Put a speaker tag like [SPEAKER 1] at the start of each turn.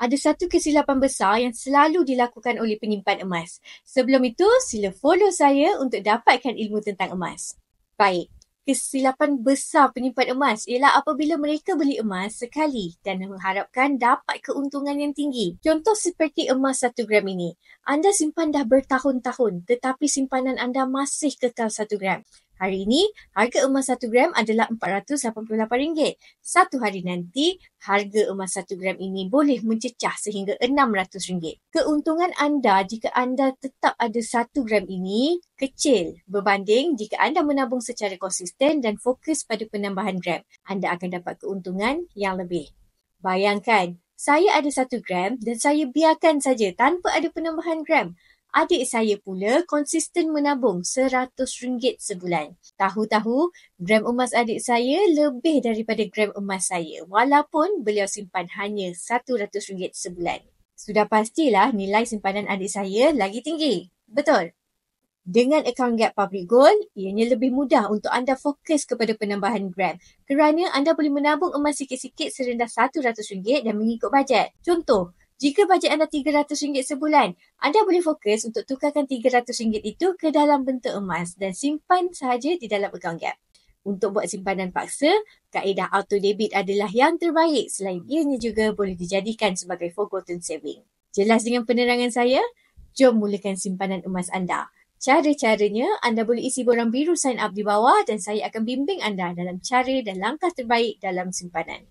[SPEAKER 1] Ada satu kesilapan besar yang selalu dilakukan oleh penyimpan emas. Sebelum itu, sila follow saya untuk dapatkan ilmu tentang emas. Baik, kesilapan besar penyimpan emas ialah apabila mereka beli emas sekali dan mengharapkan dapat keuntungan yang tinggi. Contoh seperti emas 1 gram ini. Anda simpan dah bertahun-tahun tetapi simpanan anda masih kekal 1 gram. Hari ini, harga emas 1 gram adalah RM488. Satu hari nanti, harga emas 1 gram ini boleh mencecah sehingga RM600. Keuntungan anda jika anda tetap ada 1 gram ini kecil berbanding jika anda menabung secara konsisten dan fokus pada penambahan gram. Anda akan dapat keuntungan yang lebih. Bayangkan, saya ada 1 gram dan saya biarkan saja tanpa ada penambahan gram. Adik saya pula konsisten menabung RM100 sebulan. Tahu-tahu, gram emas adik saya lebih daripada gram emas saya walaupun beliau simpan hanya RM100 sebulan. Sudah pastilah nilai simpanan adik saya lagi tinggi. Betul? Dengan akaun Gap Public Gold, ianya lebih mudah untuk anda fokus kepada penambahan gram kerana anda boleh menabung emas sikit-sikit serendah RM100 dan mengikut bajet. Contoh, jika bajet anda RM300 sebulan, anda boleh fokus untuk tukarkan RM300 itu ke dalam bentuk emas dan simpan sahaja di dalam akaun Gap. Untuk buat simpanan paksa, kaedah auto debit adalah yang terbaik selain ianya juga boleh dijadikan sebagai forgotten saving. Jelas dengan penerangan saya? Jom mulakan simpanan emas anda. Cara-caranya, anda boleh isi borang biru sign up di bawah dan saya akan bimbing anda dalam cara dan langkah terbaik dalam simpanan.